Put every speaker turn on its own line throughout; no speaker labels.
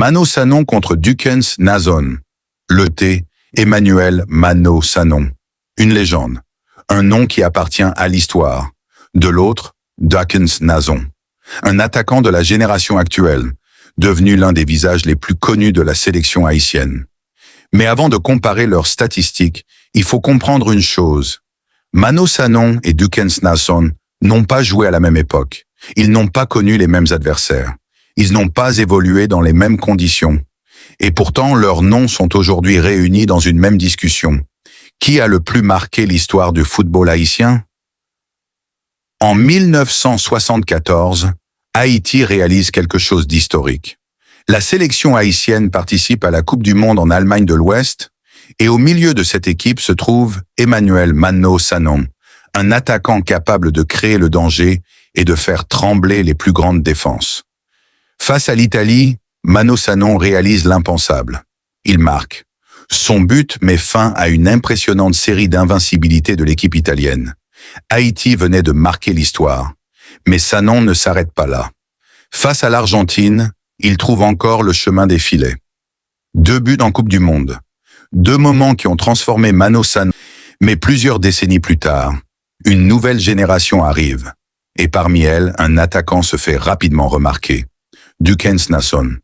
Mano Sanon contre Dukens Nazon. Le T, Emmanuel Mano Sanon. Une légende. Un nom qui appartient à l'histoire. De l'autre, Dukens Nazon. Un attaquant de la génération actuelle, devenu l'un des visages les plus connus de la sélection haïtienne. Mais avant de comparer leurs statistiques, il faut comprendre une chose. Mano Sanon et Dukens Nazon n'ont pas joué à la même époque. Ils n'ont pas connu les mêmes adversaires. Ils n'ont pas évolué dans les mêmes conditions. Et pourtant, leurs noms sont aujourd'hui réunis dans une même discussion. Qui a le plus marqué l'histoire du football haïtien? En 1974, Haïti réalise quelque chose d'historique. La sélection haïtienne participe à la Coupe du Monde en Allemagne de l'Ouest, et au milieu de cette équipe se trouve Emmanuel Mano Sanon, un attaquant capable de créer le danger et de faire trembler les plus grandes défenses. Face à l'Italie, Mano Sanon réalise l'impensable. Il marque. Son but met fin à une impressionnante série d'invincibilité de l'équipe italienne. Haïti venait de marquer l'histoire. Mais Sanon ne s'arrête pas là. Face à l'Argentine, il trouve encore le chemin des filets. 2 buts en Coupe du Monde. 2 moments qui ont transformé Mano Sanon. Mais plusieurs décennies plus tard, une nouvelle génération arrive. Et parmi elles, un attaquant se fait rapidement remarquer. Dukens Nazon.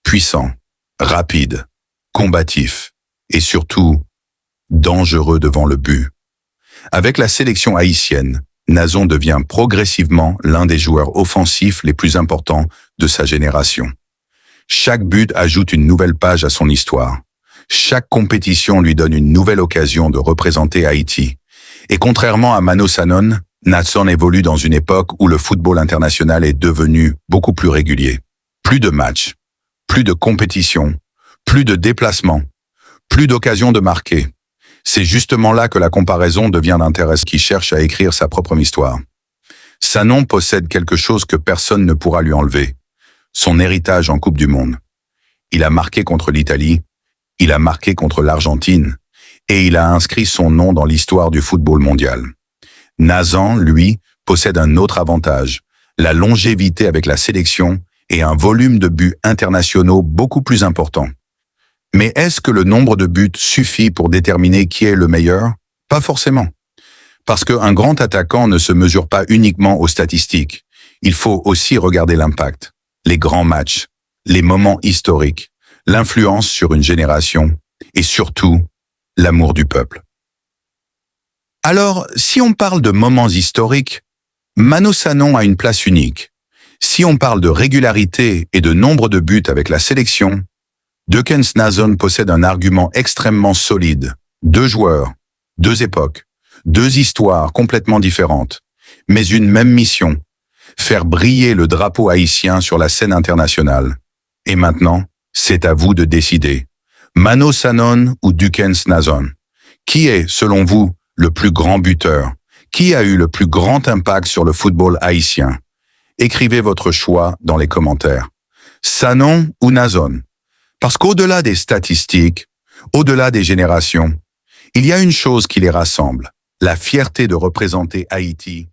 Puissant, rapide, combatif et surtout dangereux devant le but. Avec la sélection haïtienne, Nazon devient progressivement l'un des joueurs offensifs les plus importants de sa génération. Chaque but ajoute une nouvelle page à son histoire. Chaque compétition lui donne une nouvelle occasion de représenter Haïti. Et contrairement à Mano Sanon, Nazon évolue dans une époque où le football international est devenu beaucoup plus régulier. Plus de matchs, plus de compétition, plus de déplacements, plus d'occasions de marquer. C'est justement là que la comparaison devient d'intérêt qui cherche à écrire sa propre histoire. Sanon possède quelque chose que personne ne pourra lui enlever. Son héritage en Coupe du Monde. Il a marqué contre l'Italie, il a marqué contre l'Argentine, et il a inscrit son nom dans l'histoire du football mondial. Nazon, lui, possède un autre avantage, la longévité avec la sélection et un volume de buts internationaux beaucoup plus important. Mais est-ce que le nombre de buts suffit pour déterminer qui est le meilleur? Pas forcément. Parce qu'un grand attaquant ne se mesure pas uniquement aux statistiques. Il faut aussi regarder l'impact, les grands matchs, les moments historiques, l'influence sur une génération et surtout, l'amour du peuple. Alors, si on parle de moments historiques, Mano Sanon a une place unique. Si on parle de régularité et de nombre de buts avec la sélection, Dukens Nazon possède un argument extrêmement solide. 2 joueurs, 2 époques, 2 histoires complètement différentes, mais une même mission, faire briller le drapeau haïtien sur la scène internationale. Et maintenant, c'est à vous de décider. Mano Sanon ou Dukens Nazon? Qui est, selon vous, le plus grand buteur? Qui a eu le plus grand impact sur le football haïtien? Écrivez votre choix dans les commentaires. Sanon ou Nazon? Parce qu'au-delà des statistiques, au-delà des générations, il y a une chose qui les rassemble, la fierté de représenter Haïti